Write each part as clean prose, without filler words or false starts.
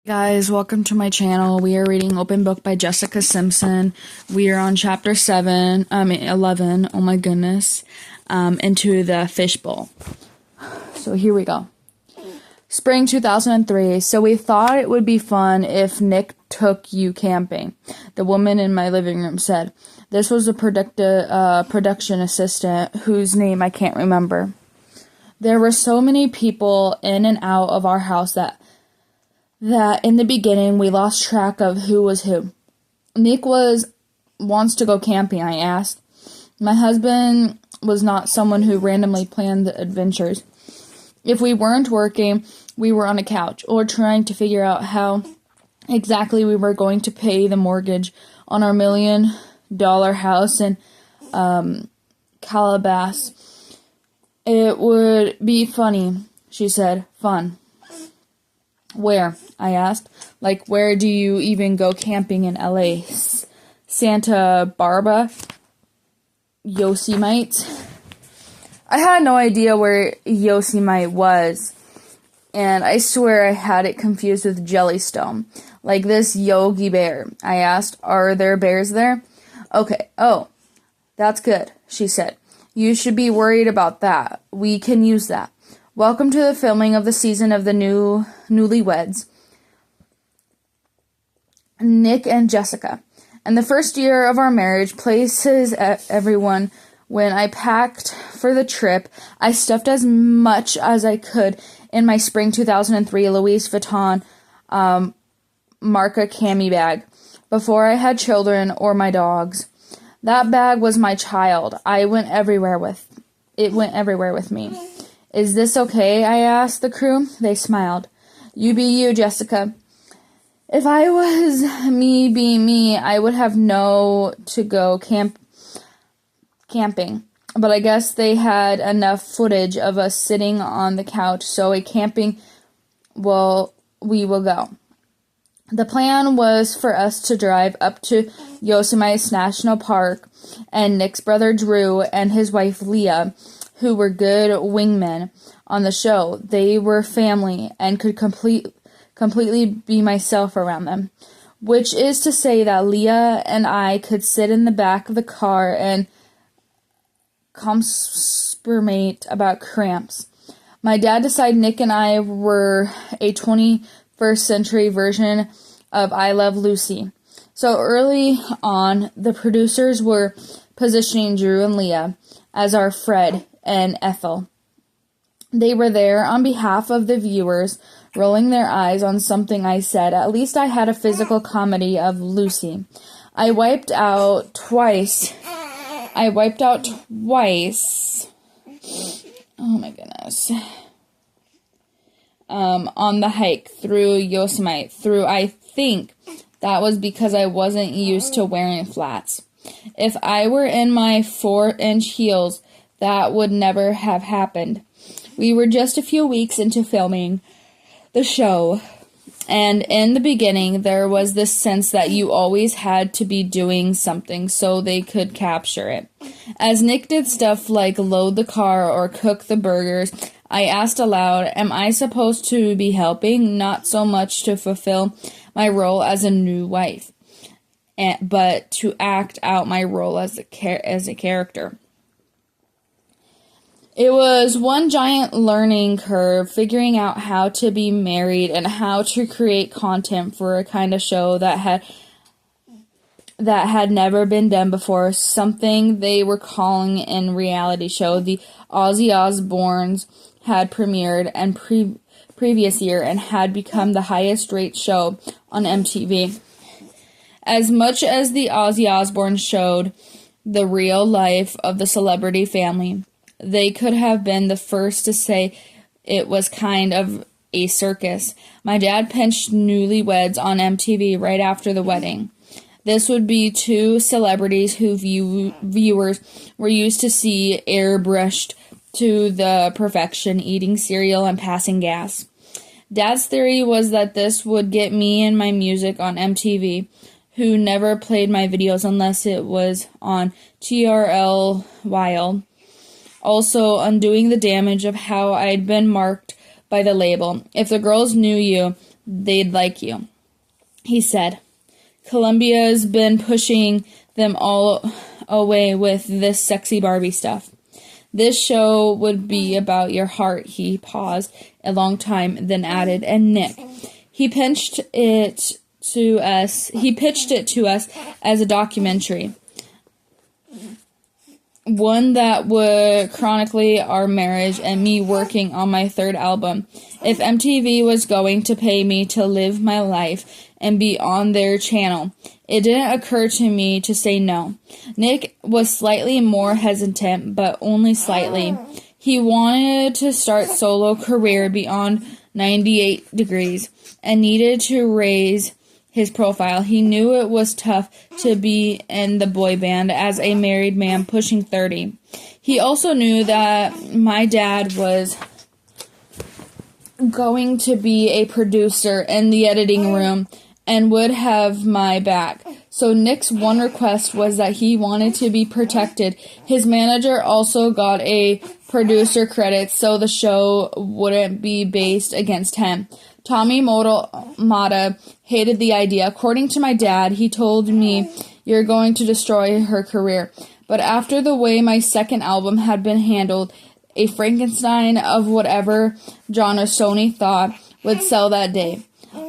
Guys, welcome to my channel. We are reading Open Book by Jessica Simpson. We are on chapter 11, oh my goodness, into the fishbowl. So here we go. Spring 2003. So we thought it would be fun if Nick took you camping, the woman in my living room said. This was a production assistant whose name I can't remember. There were so many people in and out of our house that in the beginning we lost track of who was who. Nick wants to go camping, I asked. My husband was not someone who randomly planned the adventures. If we weren't working, we were on a couch or trying to figure out how exactly we were going to pay the mortgage on our $1 million house in Calabasas. It would be funny, she said. Fun. Where? I asked. Like, where do you even go camping in LA? Santa Barbara? Yosemite? I had no idea where Yosemite was, and I swear I had it confused with Jellystone. Like this Yogi Bear. I asked, are there bears there? Okay, oh, that's good, she said. You should be worried about that. We can use that. Welcome to the filming of the season of the Newlyweds, Nick and Jessica. And the first year of our marriage places everyone. When I packed for the trip, I stuffed as much as I could in my spring 2003 Louis Vuitton Marca cami bag before I had children or my dogs. That bag was my child. It went everywhere with me. Is this okay? I asked the crew. They smiled. You be you, Jessica. If I was me being me, I would have to go camping. But I guess they had enough footage of us sitting on the couch, so we will go. The plan was for us to drive up to Yosemite National Park, and Nick's brother Drew and his wife Leah, who were good wingmen on the show. They were family and could completely be myself around them. Which is to say that Leah and I could sit in the back of the car and conspirate about cramps. My dad decided Nick and I were a 21st century version of I Love Lucy. So early on, the producers were positioning Drew and Leah as our Fred and Ethel. They were there on behalf of the viewers, rolling their eyes on something I said. At least I had a physical comedy of Lucy. I wiped out twice. Oh my goodness. On the hike through Yosemite. I think that was because I wasn't used to wearing flats. If I were in my 4-inch heels, that would never have happened. We were just a few weeks into filming the show, and in the beginning there was this sense that you always had to be doing something so they could capture it. As Nick did stuff like load the car or cook the burgers, I asked aloud, am I supposed to be helping? Not so much to fulfill my role as a new wife, but to act out my role as a character. It was one giant learning curve, figuring out how to be married and how to create content for a kind of show that had never been done before, something they were calling in reality show. The Ozzy Osbournes had premiered and previous year and had become the highest rate show on MTV. As much as the Ozzy Osbournes showed the real life of the celebrity family, they could have been the first to say it was kind of a circus. My dad pinched Newlyweds on MTV right after the wedding. This would be two celebrities who viewers were used to see airbrushed to the perfection, eating cereal and passing gas. Dad's theory was that this would get me and my music on MTV, who never played my videos unless it was on TRL Wild. Also undoing the damage of how I'd been marked by the label. If the girls knew you, they'd like you. He said, Columbia's been pushing them all away with this sexy Barbie stuff. This show would be about your heart. He paused a long time, then added, and Nick. He pitched it to us as a documentary. One that would chronicle our marriage and me working on my third album. If MTV was going to pay me to live my life and be on their channel, it didn't occur to me to say no. Nick was slightly more hesitant, but only slightly. He wanted to start solo career beyond 98 degrees and needed to raise his profile. He knew it was tough to be in the boy band as a married man pushing 30. He also knew that my dad was going to be a producer in the editing room and would have my back. So Nick's one request was that he wanted to be protected. His manager also got a producer credit so the show wouldn't be based against him. Tommy Mata hated the idea. According to my dad, he told me, "You're going to destroy her career." But after the way my second album had been handled, a Frankenstein of whatever genre Sony thought would sell that day.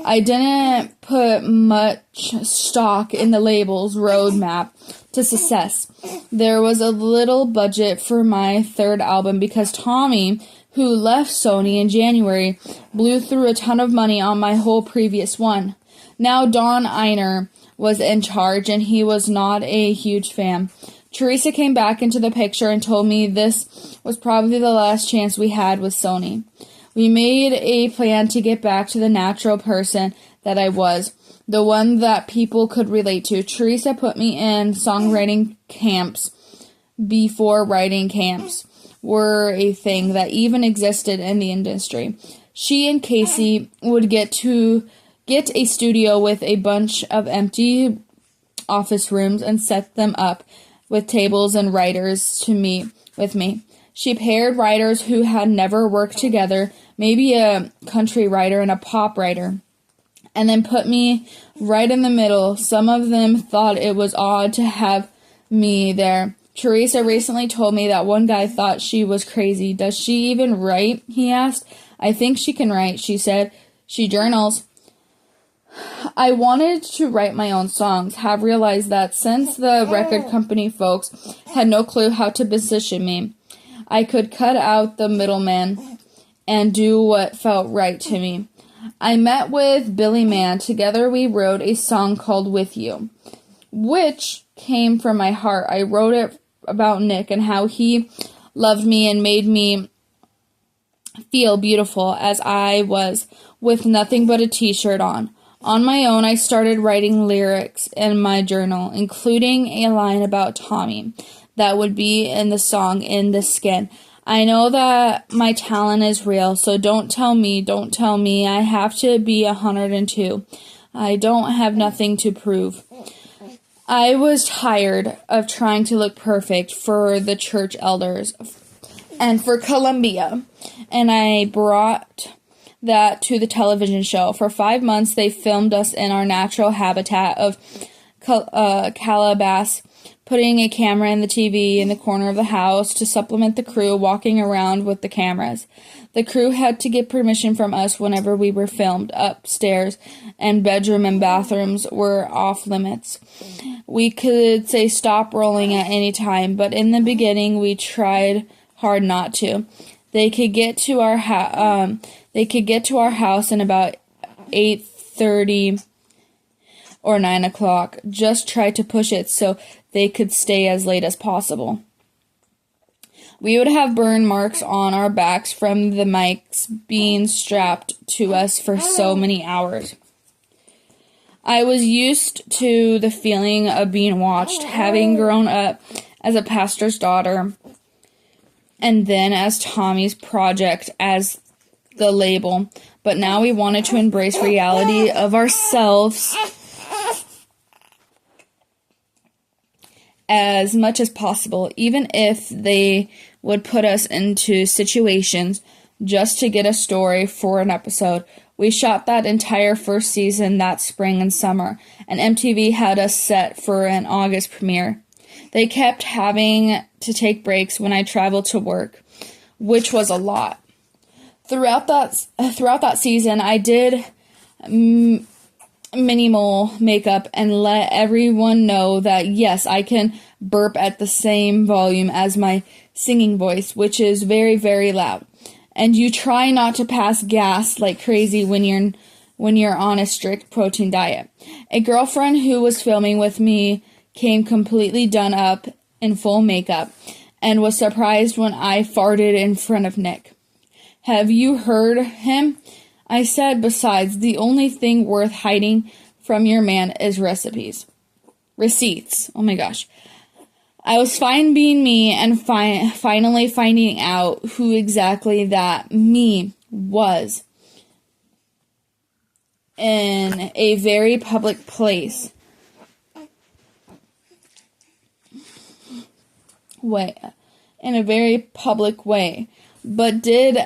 I didn't put much stock in the label's roadmap to success. There was a little budget for my third album because Tommy, who left Sony in January, blew through a ton of money on my whole previous one. Now Don Einer was in charge, and he was not a huge fan. Teresa came back into the picture and told me this was probably the last chance we had with Sony. We made a plan to get back to the natural person that I was, the one that people could relate to. Teresa put me in songwriting camps before writing camps were a thing that even existed in the industry. She and Casey would get a studio with a bunch of empty office rooms and set them up with tables and writers to meet with me. She paired writers who had never worked together, maybe a country writer and a pop writer, and then put me right in the middle. Some of them thought it was odd to have me there. Teresa recently told me that one guy thought she was crazy. Does she even write? He asked. I think she can write, she said. She journals. I wanted to write my own songs, have realized that since the record company folks had no clue how to position me, I could cut out the middleman and do what felt right to me. I met with Billy Mann. Together we wrote a song called With You, which came from my heart. I wrote it about Nick and how he loved me and made me feel beautiful as I was, with nothing but a t-shirt on. On my own, I started writing lyrics in my journal, including a line about Tommy that would be in the song In the Skin. I know that my talent is real, so don't tell me I have to be 102. I don't have nothing to prove. I was tired of trying to look perfect for the church elders and for Columbia, and I brought that to the television show. For 5 months, they filmed us in our natural habitat of Calabas, putting a camera in the TV in the corner of the house to supplement the crew walking around with the cameras. The crew had to get permission from us whenever we were filmed. Upstairs and bedroom and bathrooms were off limits. We could say stop rolling at any time, but in the beginning we tried hard not to. They could get to our house in about 8:30 or 9 o'clock. Just try to push it so they could stay as late as possible. We would have burn marks on our backs from the mics being strapped to us for so many hours. I was used to the feeling of being watched, having grown up as a pastor's daughter, and then as Tommy's project as the label. But now we wanted to embrace reality of ourselves as much as possible, even if they would put us into situations just to get a story for an episode. We shot that entire first season that spring and summer, and MTV had us set for an August premiere. They kept having to take breaks when I traveled to work, which was a lot. Throughout that season, I did minimal makeup and let everyone know that yes, I can burp at the same volume as my singing voice, which is very, very loud. And you try not to pass gas like crazy when you're on a strict protein diet. A girlfriend who was filming with me came completely done up in full makeup and was surprised when I farted in front of Nick. Have you heard him? I said, besides, the only thing worth hiding from your man is receipts. Oh my gosh. I was fine being me and finally finding out who exactly that me was in a very public place. In a very public way, but did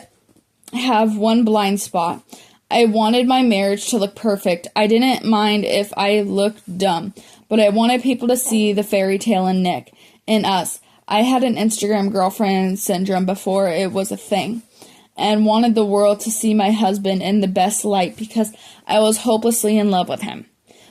have one blind spot. I wanted my marriage to look perfect. I didn't mind if I looked dumb, but I wanted people to see the fairy tale in Nick, in us. I had an Instagram girlfriend syndrome before it was a thing, and wanted the world to see my husband in the best light because I was hopelessly in love with him.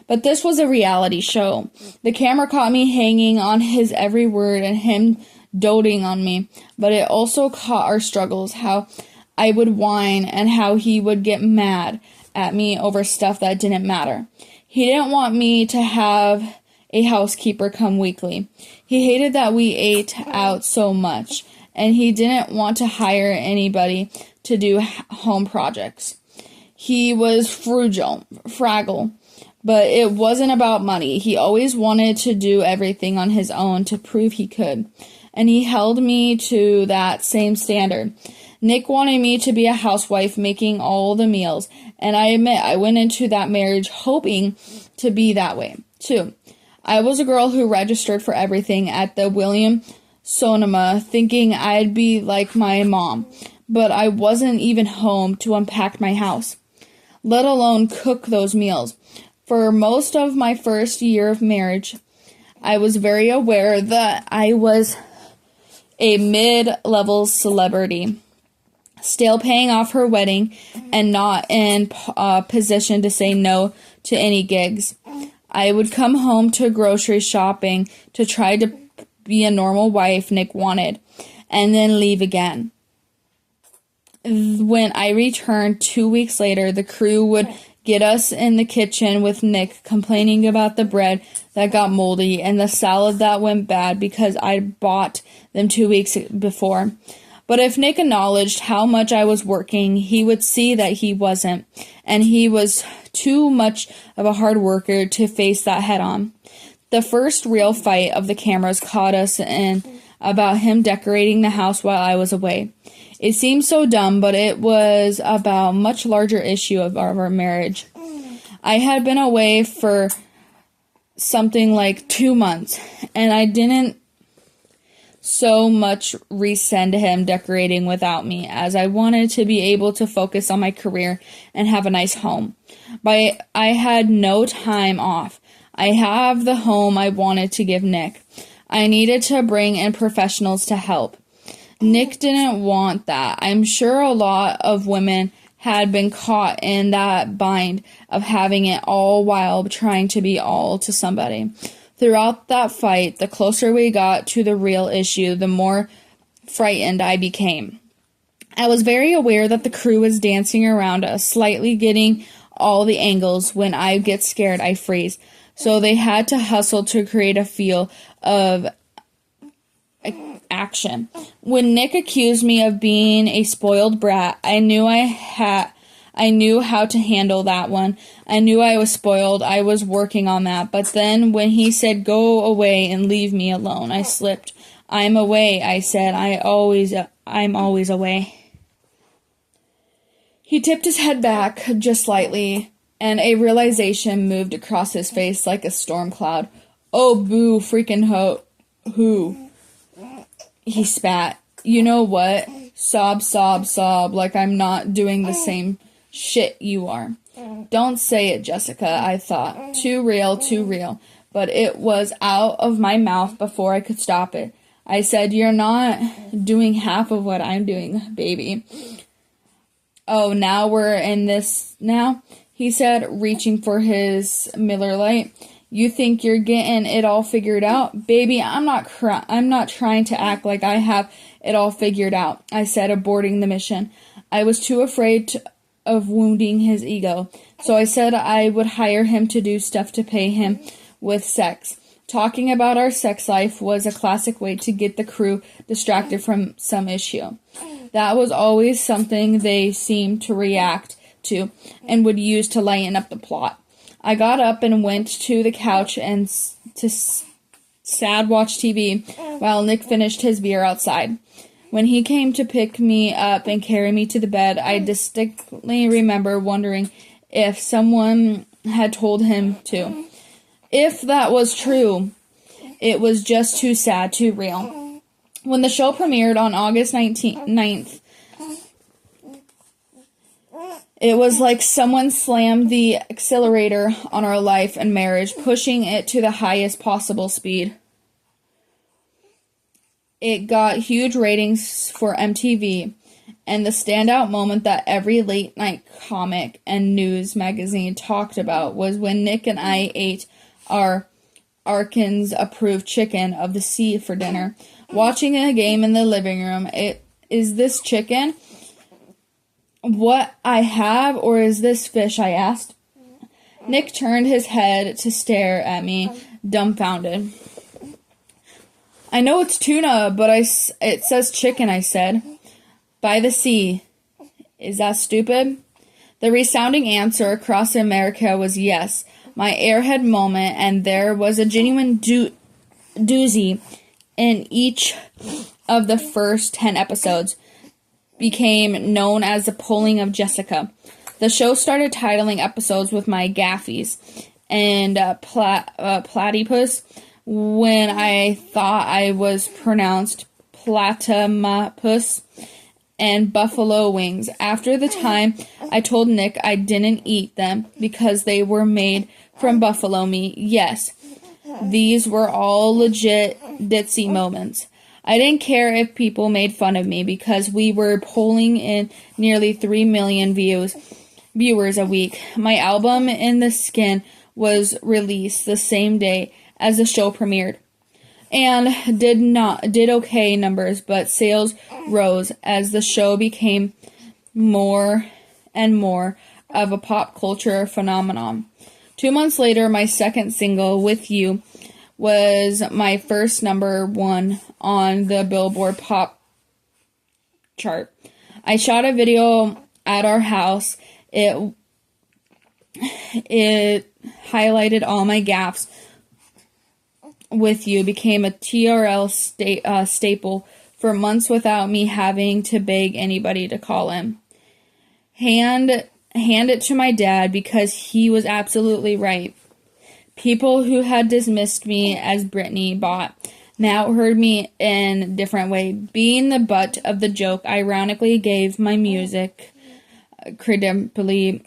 But this was a reality show. The camera caught me hanging on his every word and him doting on me, but it also caught our struggles, how I would whine and how he would get mad at me over stuff that didn't matter. He didn't want me to have a housekeeper come weekly. He hated that we ate out so much, and he didn't want to hire anybody to do home projects. He was fragile, but it wasn't about money. He always wanted to do everything on his own to prove he could, and he held me to that same standard. Nick wanted me to be a housewife making all the meals, and I admit I went into that marriage hoping to be that way, too. I was a girl who registered for everything at the William Sonoma, thinking I'd be like my mom, but I wasn't even home to unpack my house, let alone cook those meals. For most of my first year of marriage, I was very aware that I was a mid-level celebrity, still paying off her wedding and not in a position to say no to any gigs. I would come home to grocery shopping to try to be a normal wife Nick wanted, and then leave again. When I returned 2 weeks later, the crew would get us in the kitchen with Nick complaining about the bread that got moldy and the salad that went bad because I'd bought them 2 weeks before. But if Nick acknowledged how much I was working, he would see that he wasn't, and he was too much of a hard worker to face that head on. The first real fight of the cameras caught us in about him decorating the house while I was away. It seemed so dumb, but it was about a much larger issue of our marriage. I had been away for something like 2 months, and I didn't so much resent him decorating without me, as I wanted to be able to focus on my career and have a nice home. But I had no time off. I have the home I wanted to give Nick. I needed to bring in professionals to help. Nick didn't want that. I'm sure a lot of women had been caught in that bind of having it all while trying to be all to somebody. Throughout that fight, the closer we got to the real issue, the more frightened I became. I was very aware that the crew was dancing around us, slightly getting all the angles. When I get scared, I freeze. So they had to hustle to create a feel of action. When Nick accused me of being a spoiled brat, I knew how to handle that one. I knew I was spoiled. I was working on that. But then when he said, go away and leave me alone, I slipped. I'm away, I said. I'm always away. He tipped his head back just slightly, and a realization moved across his face like a storm cloud. Oh, boo, freaking who? He spat. You know what? Sob, sob, sob, like I'm not doing the same Shit, you are. Don't say it, Jessica, I thought. Too real, too real. But it was out of my mouth before I could stop it. I said, you're not doing half of what I'm doing, baby. Oh, now we're in this now? He said, reaching for his Miller Lite. You think you're getting it all figured out? Baby, I'm not trying to act like I have it all figured out, I said, aborting the mission. I was too afraid of wounding his ego, so I said I would hire him to do stuff to pay him with sex. Talking about our sex life was a classic way to get the crew distracted from some issue. That was always something they seemed to react to and would use to lighten up the plot. I got up and went to the couch and to sad watch TV while Nick finished his beer outside. When he came to pick me up and carry me to the bed, I distinctly remember wondering if someone had told him to. If that was true, it was just too sad, too real. When the show premiered on August 9th, it was like someone slammed the accelerator on our life and marriage, pushing it to the highest possible speed. It got huge ratings for MTV, and the standout moment that every late-night comic and news magazine talked about was when Nick and I ate our Arkins-approved chicken of the sea for dinner. Watching a game in the living room, is this chicken what I have, or is this fish? I asked. Nick turned his head to stare at me, dumbfounded. I know it's tuna, but it says chicken, I said. By the sea. Is that stupid? The resounding answer across America was yes. My airhead moment, and there was a genuine doozy in each of the first 10 episodes, became known as the Pulling of Jessica. The show started titling episodes with my gaffies and platypus when I thought I was pronounced platypus and buffalo wings. After the time, I told Nick I didn't eat them because they were made from buffalo meat. Yes, these were all legit ditzy moments. I didn't care if people made fun of me because we were pulling in nearly 3 million viewers a week. My album In the Skin was released the same day as the show premiered and did okay numbers, but sales rose as the show became more and more of a pop culture phenomenon. 2 months later, my second single, With You, was my first #1 on the Billboard Pop chart. I shot a video at our house. It highlighted all my gaffes. With You became a TRL staple for months without me having to beg anybody to call him. Hand it to my dad because he was absolutely right. People who had dismissed me as Britney bot now heard me in a different way. Being the butt of the joke ironically gave my music credibility.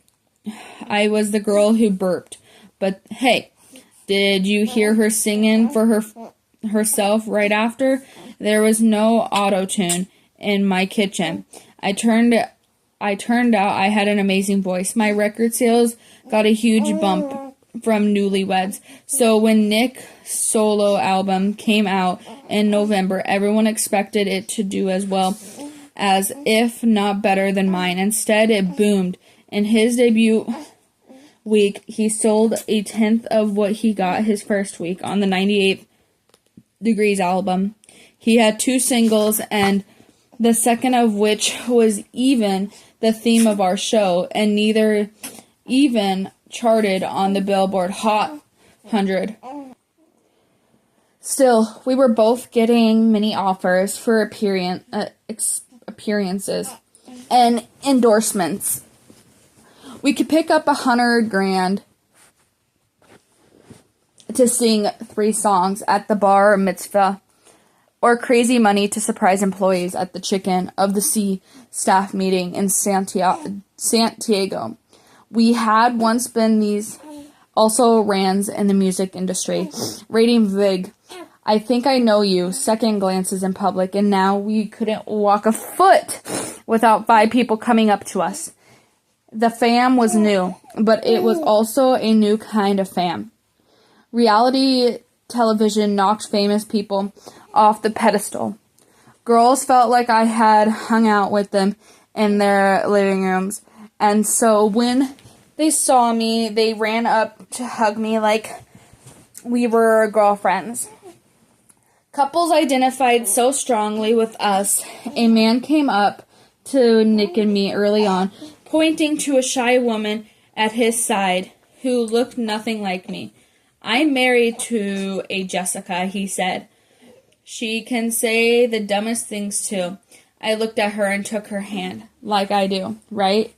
I was the girl who burped. But hey, did you hear her singing for herself right after? There was no auto-tune in my kitchen. I turned out I had an amazing voice. My record sales got a huge bump from Newlyweds. So when Nick's solo album came out in November, everyone expected it to do as well as, if not better than mine. Instead, it boomed. In his debut week, he sold a tenth of what he got his first week on the 98 Degrees album. He had 2 singles, and the second of which was even the theme of our show, and neither even charted on the Billboard Hot 100. Still, we were both getting many offers for appearances and endorsements. We could pick up $100,000 to sing 3 songs at the bar mitzvah or crazy money to surprise employees at the Chicken of the Sea staff meeting in Santiago. We had once been these also rans in the music industry, rating Vig, I think I know you, second glances in public, and now we couldn't walk a foot without 5 people coming up to us. The fam was new, but it was also a new kind of fam. Reality television knocked famous people off the pedestal. Girls felt like I had hung out with them in their living rooms, and so when they saw me, they ran up to hug me like we were girlfriends. Couples identified so strongly with us. A man came up to Nick and me early on, pointing to a shy woman at his side who looked nothing like me. I'm married to a Jessica, he said. She can say the dumbest things too. I looked at her and took her hand, like I do, right?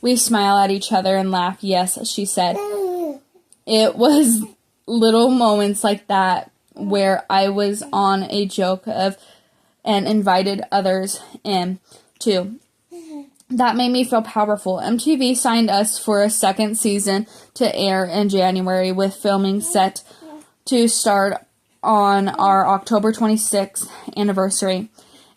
We smile at each other and laugh. Yes, she said. It was little moments like that where I was on a joke of and invited others in too. That made me feel powerful. MTV signed us for a second season to air in January, with filming set to start on our October 26th anniversary.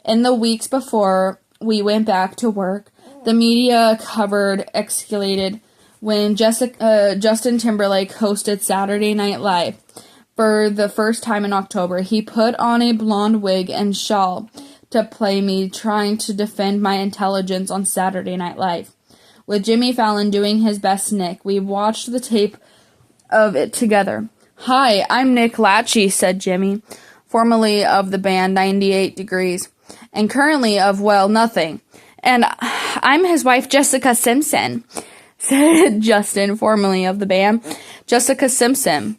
In the weeks before we went back to work, the media covered escalated when Justin Timberlake hosted Saturday Night Live for the first time in October. He put on a blonde wig and shawl to play me trying to defend my intelligence on Saturday Night Live. With Jimmy Fallon doing his best Nick, we watched the tape of it together. Hi, I'm Nick Lachey, said Jimmy, formerly of the band 98 Degrees, and currently of, well, nothing. And I'm his wife, Jessica Simpson, said Justin, formerly of the band, Jessica Simpson.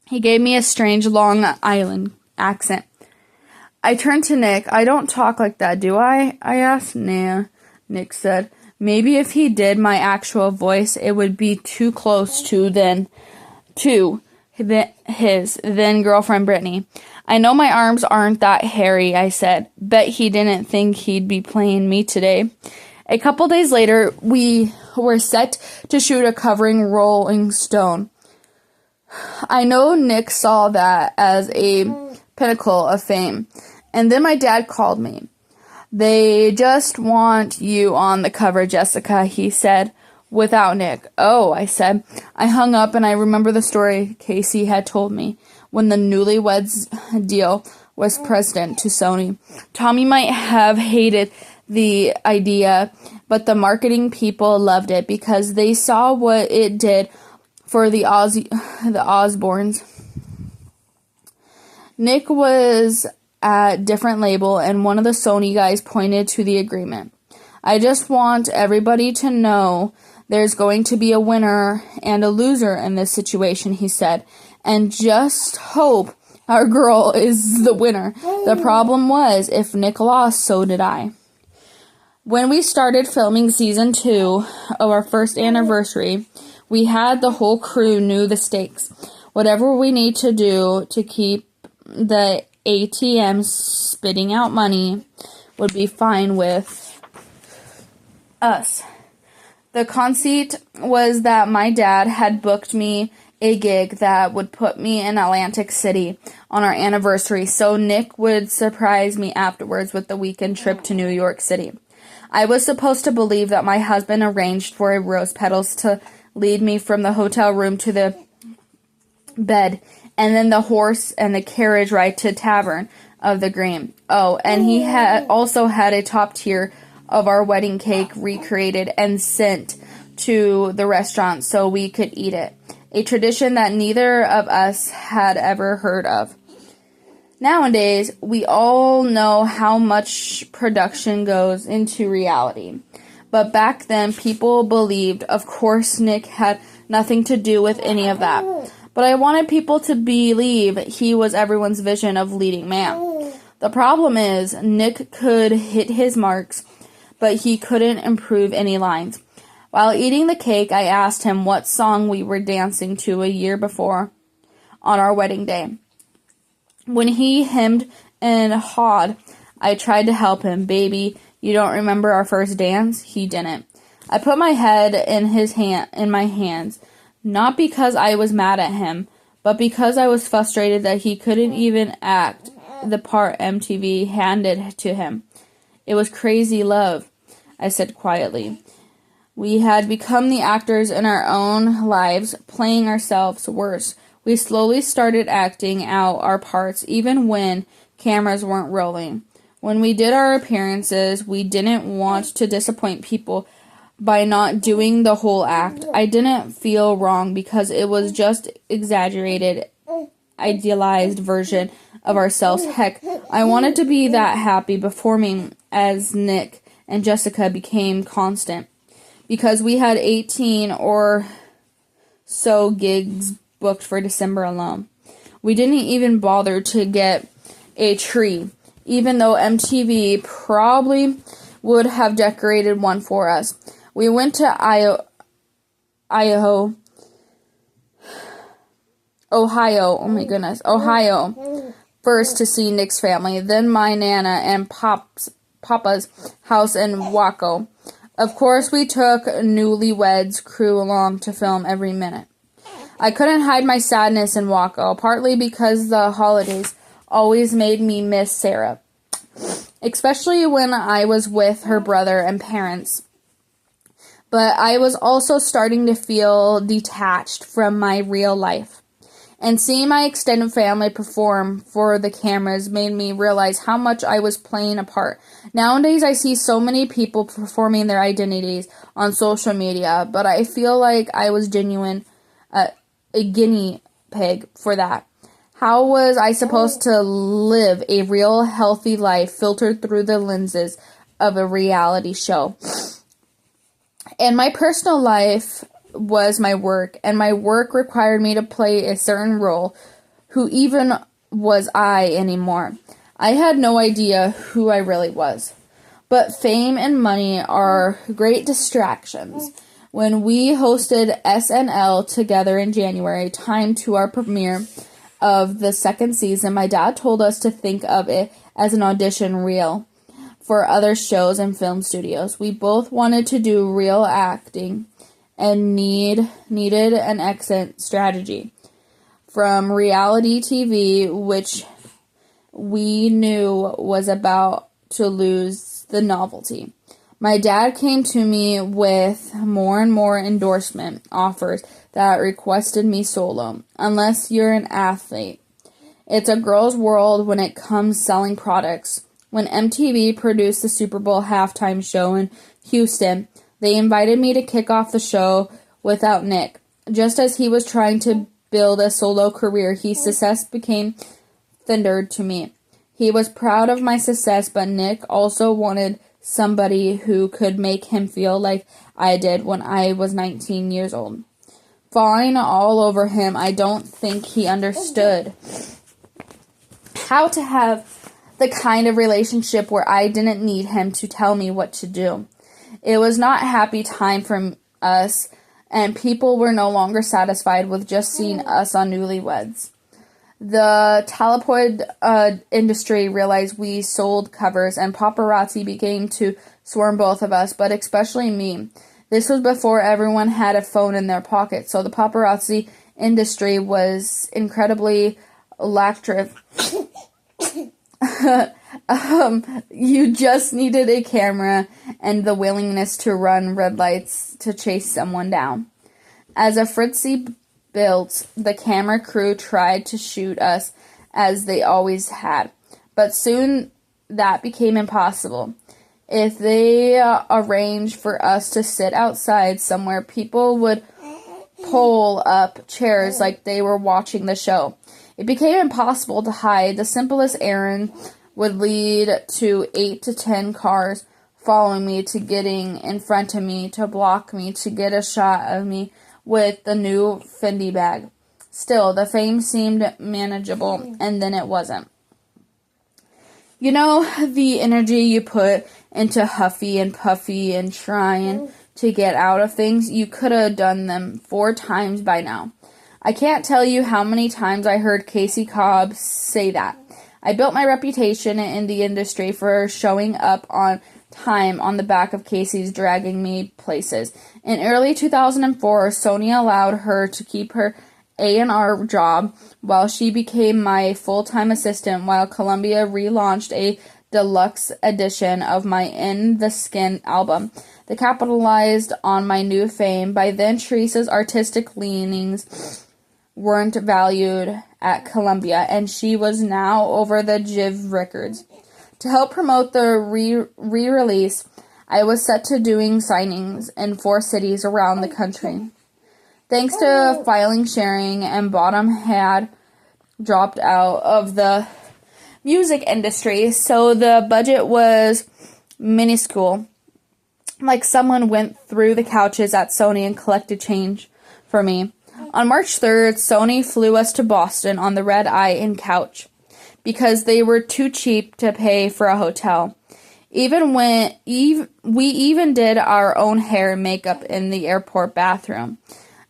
He gave me a strange Long Island accent. I turned to Nick. I don't talk like that, do I? I asked. Nah, Nick said. Maybe if he did my actual voice, it would be too close to his then girlfriend Brittany. I know my arms aren't that hairy, I said. Bet he didn't think he'd be playing me today. A couple days later, we were set to shoot a covering Rolling Stone. I know Nick saw that as a pinnacle of fame. And then my dad called me. They just want you on the cover, Jessica, he said, without Nick. Oh, I said. I hung up and I remember the story Casey had told me when the Newlyweds deal was president to Sony. Tommy might have hated the idea, but the marketing people loved it because they saw what it did for the Osbournes. Nick was at different label, and one of the Sony guys pointed to the agreement. I just want everybody to know there's going to be a winner and a loser in this situation, he said, and just hope our girl is the winner. The problem was, if Nick lost, so did I. When we started filming season 2 of our first anniversary, we had the whole crew knew the stakes. Whatever we need to do to keep the ATM spitting out money would be fine with us. The conceit was that my dad had booked me a gig that would put me in Atlantic City on our anniversary, so Nick would surprise me afterwards with the weekend trip to New York City. I was supposed to believe that my husband arranged for a rose petals to lead me from the hotel room to the bed, and then the horse and the carriage ride to Tavern of the Green. Oh, and he had also had a top tier of our wedding cake recreated and sent to the restaurant so we could eat it. A tradition that neither of us had ever heard of. Nowadays, we all know how much production goes into reality. But back then, people believed, of course, Nick had nothing to do with any of that. But I wanted people to believe he was everyone's vision of leading man. The problem is, Nick could hit his marks, but he couldn't improve any lines. While eating the cake, I asked him what song we were dancing to a year before on our wedding day. When he hemmed and hawed. I tried to help him. Baby, you don't remember our first dance? He didn't. I put my head in my hands, not because I was mad at him, but because I was frustrated that he couldn't even act the part MTV handed to him. It was crazy love, I said quietly. We had become the actors in our own lives, playing ourselves worse. We slowly started acting out our parts, even when cameras weren't rolling. When we did our appearances, we didn't want to disappoint people by not doing the whole act. I didn't feel wrong because it was just exaggerated, idealized version of ourselves. Heck, I wanted to be that happy performing as Nick and Jessica became constant. Because we had 18 or so gigs booked for December alone. We didn't even bother to get a tree, even though MTV probably would have decorated one for us. We went to Ohio, first to see Nick's family, then my Nana and Papa's house in Waco. Of course, we took Newlyweds crew along to film every minute. I couldn't hide my sadness in Waco, partly because the holidays always made me miss Sarah, especially when I was with her brother and parents. But I was also starting to feel detached from my real life. And seeing my extended family perform for the cameras made me realize how much I was playing a part. Nowadays, I see so many people performing their identities on social media, but I feel like I was a guinea pig for that. How was I supposed to live a real, healthy life filtered through the lenses of a reality show? And my personal life was my work, and my work required me to play a certain role. Who even was I anymore? I had no idea who I really was. But fame and money are great distractions. When we hosted SNL together in January, time to our premiere of the second season, my dad told us to think of it as an audition reel for other shows and film studios. We both wanted to do real acting and needed an exit strategy from reality TV, which we knew was about to lose the novelty. My dad came to me with more and more endorsement offers that requested me solo. Unless you're an athlete, it's a girl's world when it comes selling products. When MTV produced the Super Bowl halftime show in Houston, they invited me to kick off the show without Nick. Just as he was trying to build a solo career, his success became tendered to me. He was proud of my success, but Nick also wanted somebody who could make him feel like I did when I was 19 years old. Falling all over him, I don't think he understood how to have the kind of relationship where I didn't need him to tell me what to do. It was not a happy time for us, and people were no longer satisfied with just seeing us on Newlyweds. The tabloid industry realized we sold covers, and paparazzi began to swarm both of us, but especially me. This was before everyone had a phone in their pocket, so the paparazzi industry was incredibly electric. You just needed a camera and the willingness to run red lights to chase someone down. As a frenzy built, the camera crew tried to shoot us as they always had, but soon that became impossible. If they arranged for us to sit outside somewhere, people would pull up chairs like they were watching the show. It became impossible to hide. The simplest errand would lead to 8 to 10 cars following me, to getting in front of me, to block me, to get a shot of me with the new Fendi bag. Still, the fame seemed manageable, and then it wasn't. You know, the energy you put into Huffy and Puffy and trying to get out of things, you could have done them 4 times by now. I can't tell you how many times I heard Casey Cobb say that. I built my reputation in the industry for showing up on time on the back of Casey's dragging me places. In early 2004, Sony allowed her to keep her A&R job while she became my full-time assistant while Columbia relaunched a deluxe edition of my In the Skin album that capitalized on my new fame. By then, Teresa's artistic leanings weren't valued at Columbia, and she was now over the Jive Records. To help promote the re-release, I was set to doing signings in 4 cities around the country. Thanks to filing sharing and Bottom had dropped out of the music industry, so the budget was minuscule. Like someone went through the couches at Sony and collected change for me. On March 3rd, Sony flew us to Boston on the red eye in couch because they were too cheap to pay for a hotel. We even did our own hair and makeup in the airport bathroom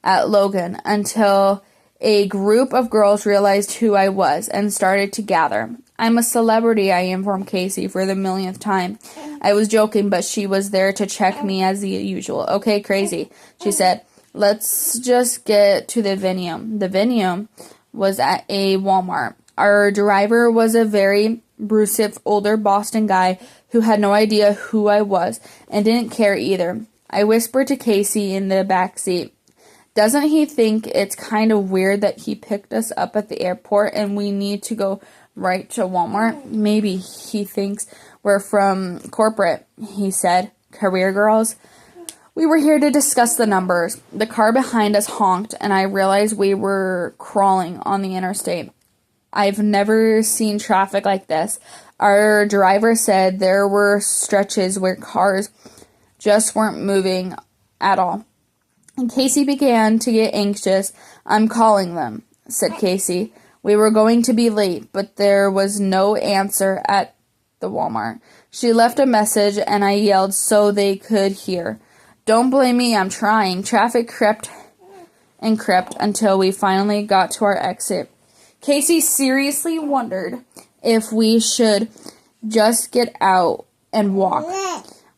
at Logan until a group of girls realized who I was and started to gather. I'm a celebrity, I informed Casey for the millionth time. I was joking, but she was there to check me as usual. Okay, crazy, she said. Let's just get to the venue. The venue was at a Walmart. Our driver was a very brusque, older Boston guy who had no idea who I was and didn't care either. I whispered to Casey in the back seat, doesn't he think it's kind of weird that he picked us up at the airport and we need to go right to Walmart? Maybe he thinks we're from corporate, he said. Career girls? We were here to discuss the numbers. The car behind us honked, and I realized we were crawling on the interstate. I've never seen traffic like this. Our driver said there were stretches where cars just weren't moving at all. And Casey began to get anxious. I'm calling them, said Casey. We were going to be late, but there was no answer at the Walmart. She left a message, and I yelled so they could hear. Don't blame me, I'm trying. Traffic crept and crept until we finally got to our exit. Casey seriously wondered if we should just get out and walk.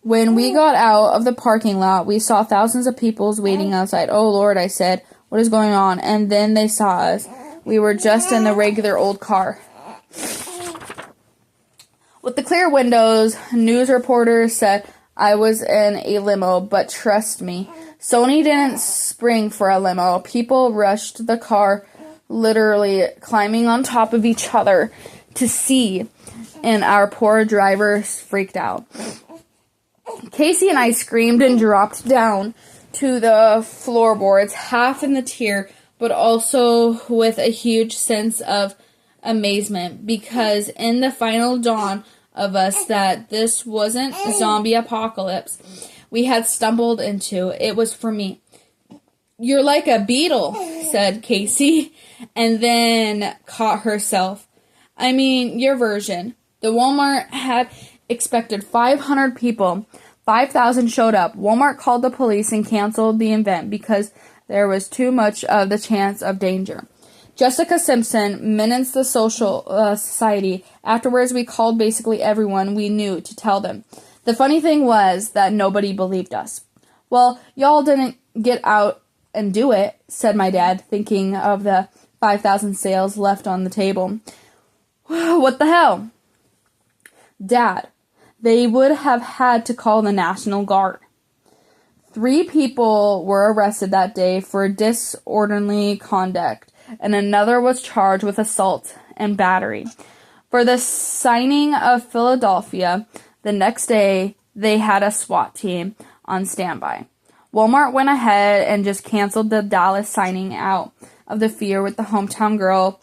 When we got out of the parking lot, we saw thousands of people waiting outside. Oh, Lord, I said, what is going on? And then they saw us. We were just in the regular old car. With the clear windows, news reporters said I was in a limo, but trust me, Sony didn't spring for a limo. People rushed the car, literally climbing on top of each other to see, and our poor driver freaked out. Casey and I screamed and dropped down to the floorboards, half in the tear, but also with a huge sense of amazement, because in the final dawn of us that this wasn't zombie apocalypse we had stumbled into, it was for me. You're like a beetle, said Casey, and then caught herself. I mean, your version. The Walmart had expected 500 people. 5,000 showed up. Walmart called the police and canceled the event because there was too much of the chance of danger. Jessica Simpson menaced the social society. Afterwards, we called basically everyone we knew to tell them. The funny thing was that nobody believed us. Well, y'all didn't get out and do it, said my dad, thinking of the 5,000 sales left on the table. What the hell? Dad, they would have had to call the National Guard. 3 people were arrested that day for disorderly conduct, and another was charged with assault and battery. For the signing of Philadelphia, the next day, they had a SWAT team on standby. Walmart went ahead and just canceled the Dallas signing out of the fear with the hometown girl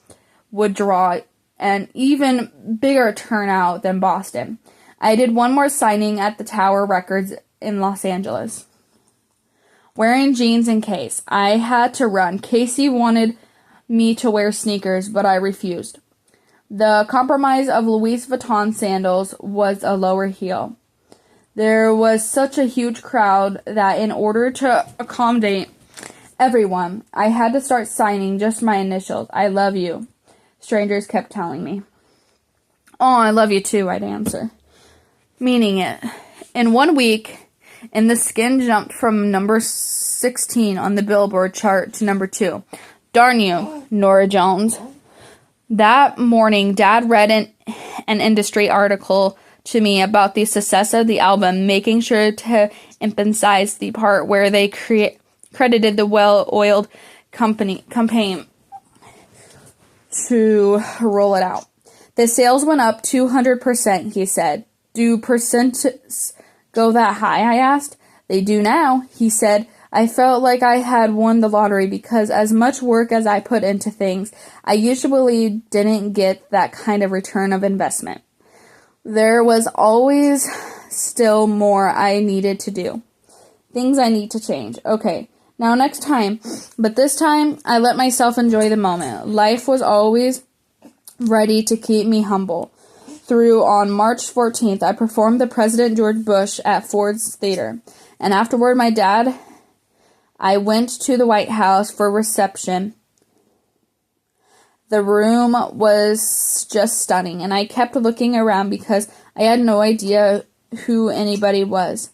would draw an even bigger turnout than Boston. I did one more signing at the Tower Records in Los Angeles. Wearing jeans in case. I had to run. Casey wanted me to wear sneakers, but I refused. The compromise of Louis Vuitton sandals was a lower heel. There was such a huge crowd that in order to accommodate everyone, I had to start signing just my initials. I love you, strangers kept telling me. Oh, I love you too, I'd answer. Meaning it. In 1 week, and the skin jumped from number 16 on the Billboard chart to number 2. Darn you, Nora Jones. That morning, Dad read an industry article to me about the success of the album, making sure to emphasize the part where they credited the well-oiled campaign to roll it out. The sales went up 200%, he said. Do percentages go that high, I asked. They do now, he said. I felt like I had won the lottery because as much work as I put into things, I usually didn't get that kind of return of investment. There was always still more I needed to do. Things I need to change. Okay, now next time. But this time, I let myself enjoy the moment. Life was always ready to keep me humble. On March 14th, I performed the President George Bush at Ford's Theater. And afterward, I went to the White House for reception. The room was just stunning, and I kept looking around because I had no idea who anybody was.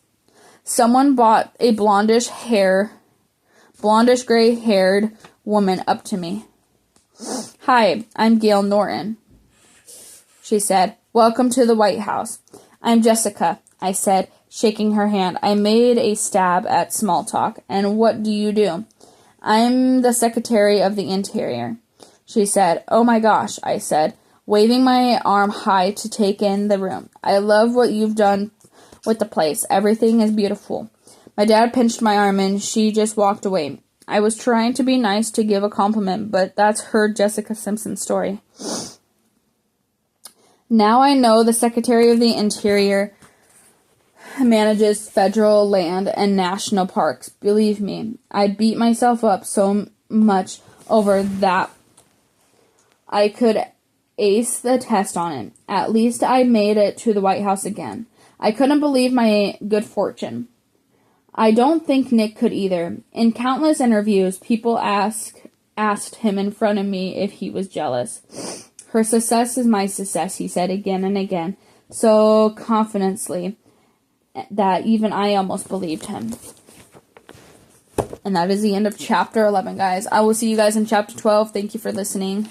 Someone brought a blondish gray-haired woman up to me. Hi, I'm Gail Norton, she said. Welcome to the White House. I'm Jessica, I said, shaking her hand. I made a stab at small talk. And what do you do? I'm the Secretary of the Interior, she said. Oh my gosh, I said, waving my arm high to take in the room. I love what you've done with the place. Everything is beautiful. My dad pinched my arm and she just walked away. I was trying to be nice to give a compliment, but that's her Jessica Simpson story. Now I know the Secretary of the Interior manages federal land and national parks. Believe me, I beat myself up so much over that I could ace the test on it. At least I made it to the White House again. I couldn't believe my good fortune. I don't think Nick could either. In countless interviews, people asked him in front of me if he was jealous. Her success is my success, he said again and again, so confidently that even I almost believed him. And that is the end of chapter 11, guys. I will see you guys in chapter 12. Thank you for listening.